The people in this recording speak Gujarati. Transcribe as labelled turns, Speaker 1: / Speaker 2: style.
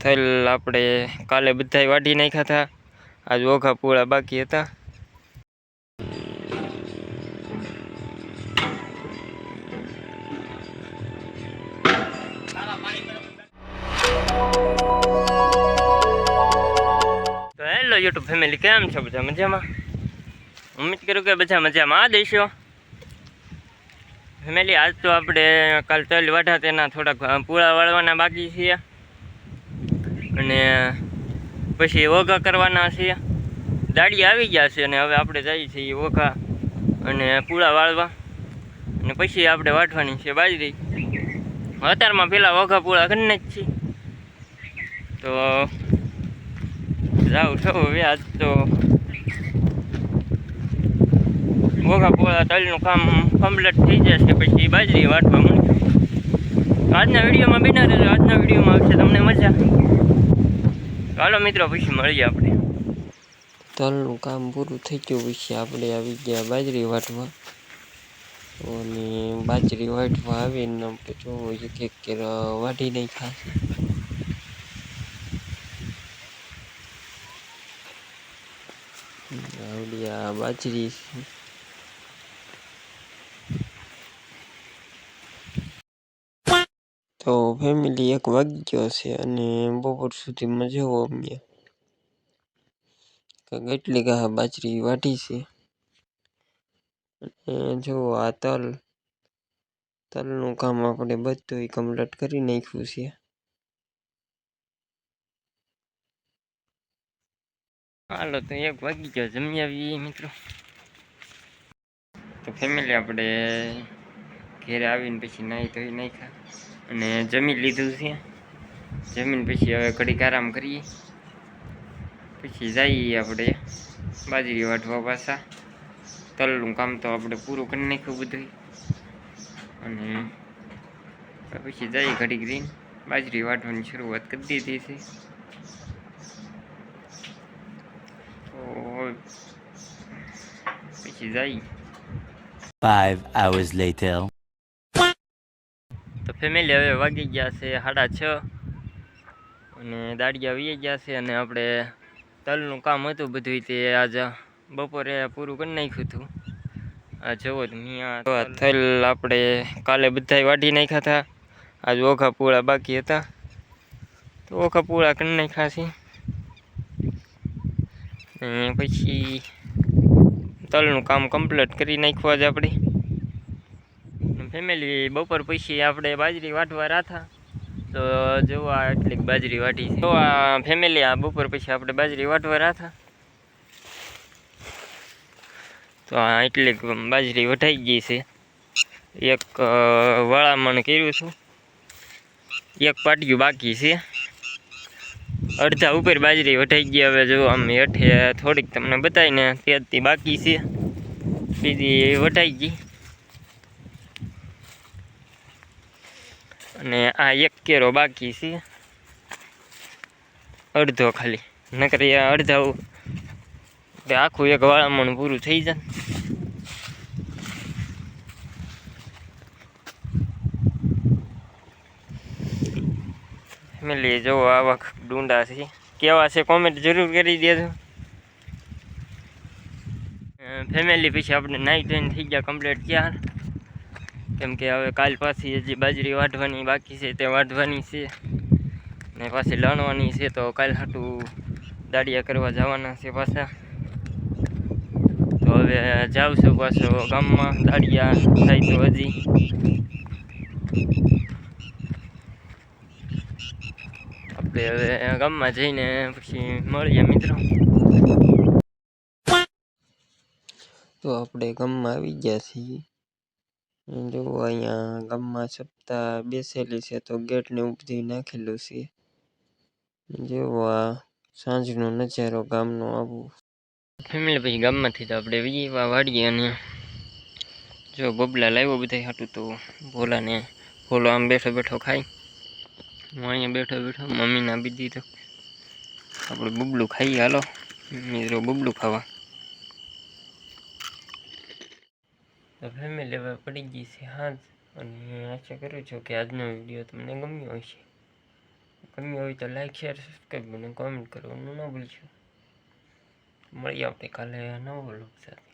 Speaker 1: થેલ આપણે કાલે બધાય વાઢી નાખ્યા હતા. આજ ઓઘા પૂળા બાકી હતા. તો હેલો યુટ્યુબ ફેમિલી, કેમ છો? બધા મજામાં? ઉમ્મીદ કરું કે બધા મજામાં દેશો. ફેમિલી, આજ તો આપણે કાલ તલ વાઢા તેના થોડાક પૂળા વાળવાના બાકી છે અને પછી ઓઘા કરવાના છે. દાડી આવી ગયા છે અને હવે આપણે જઈએ છીએ ઓઘા અને પૂળા વાળવા અને પછી આપણે વાઢવાની છે બાજરી. અત્યારમાં પેલા ઓઘા પૂળા કરીને જ છીએ. તો જાઉં છો હવે. આજ તો ઓઘા પૂળા તલનું કામ કમ્પ્લીટ થઈ જશે પછી બાજરી વાટવા મળશું. આજના વિડીયોમાં બિના રહેજો. આજના વિડીયોમાં આવશે તમને મજા. ચાલો મિત્રો, પછી મળીએ આપણે. તલનું કામ પૂરું થઈ ગયું પછી આપણે આવી ગયા બાજરી વાટવા. અને બાજરી વાટવા આવીને જો એક એક વાઢી નાખ્યા છે. આવડી આ બાજરી તો ફેમિલી 1 વાગ્યો છે અને બપોર સુધીમાં જેવો અમે કેટલી ઘા બાજરી વાઢી છે. અને જો આ તલનું કામ આપણે બધું કમ્પ્લીટ કરી નાખ્યું છે. હાલો તો 1 વાગી ગયો, જમી આવીએ મિત્રો. તો ફેમિલી, આપણે ઘેરે આવીને પછી નાહી ધોઈ નાખ્યા અને જમી લીધું છે. જમીન પછી હવે ઘડીક આરામ કરીએ, પછી જઈએ આપણે બાજરી વાઢવા પાછા. તલનું કામ તો આપણે પૂરું કરી નાખ્યું બધું અને પછી જઈએ ઘડીક રહીને બાજરી વાઢવાની શરૂઆત કરી દીધી છે. તો પછી જઈએ.
Speaker 2: 5 hours later.
Speaker 1: તો ફેમિલી, હવે વાગી ગયા છે 6:30 અને દાડિયા વી ગયા છે અને આપણે તલનું કામ હતું બધું તે આજ બપોરે પૂરું કરી નાખ્યું હતું. આ જવો થેલ આપણે કાલે બધાય વાઢી નાખ્યા હતા. આજ ઓઘા પૂળા બાકી હતા તો ઓઘા પૂળા કરી નાખ્યા છે. પછી તલનું કામ કમ્પ્લીટ કરી નાખ્યું આજે આપણે. ફેમિલી, બપોર પછી આપણે બાજરી વાઢવા રાથા તો જો આ એટલી બાજરી વાઢી છે. તો આ ફેમિલી, આ બપોર પછી આપણે બાજરી વાઢવા રાથા તો આ એટલી બાજરી વઢાઈ ગઈ છે. એક વળામણ કર્યું છું, એક પાટિયું બાકી છે. અડધા ઉપર બાજરી વઢાઈ ગઈ. હવે જો આમ હેઠે થોડીક તમને બતાવીને ત્યાંથી બાકી છે, બીજી વઢાઈ ગઈ. અને આ 1 કેરો બાકી છે, અડધો ખાલી. નકર અડધા આખું એક વાળામણ પૂરું થઈ જાય. ફેમિલી, જો આવા ડુંડા છે, કેવા છે કોમેન્ટ જરૂર કરી દેજો. ફેમિલી, પછી આપણે નાઈ ધોઈને થઈ ગયા કમ્પ્લીટ તૈયાર, કેમ કે હવે કાલ પાછી હજી બાજરી વાઢવાની બાકી છે તે વાઢવાની છે ને પાછી લણવાની છે. તો કાલ હાટું દાડિયા કરવા જવાના છે પાછા. તો હવે જાઉં છું પાછો ગામમાં. દાડિયા થાય તો હજી આપણે હવે ગામમાં જઈને પછી મળીએ મિત્રો. તો આપણે ગામમાં આવી ગયા છીએ. જો અહીંયા ગામમાં સપ્તાહ બેસેલી છે તો ગેટને ઉપરી નાખેલું છે. જો આ સાંજનો નજારો ગામનો આવું. ફેમિલી, પછી ગામમાંથી તો આપણે વીવા વાળીએ અને જો બબલા લાવ્યો બધા હાટું. તો ભોલો આમ બેઠો બેઠો ખાઈ. હું અહીંયા બેઠો બેઠો મમ્મીને આપી દીધો. આપણે બબલું ખાઈએ. હાલો મિત્રો, બબલું ખાવા. તો ફેમિલી, હવે પડી ગઈ છે હાથ અને આશા કરું છું કે આજનો વિડીયો તમને ગમ્યો હશે. ગમ્યું હોય તો લાઈક શેર સબસ્ક્રાઈબ અને કોમેન્ટ કરવાનું ન ભૂલશો. મળીએ આપણે કાલે નવો વ્લોગ સાથે.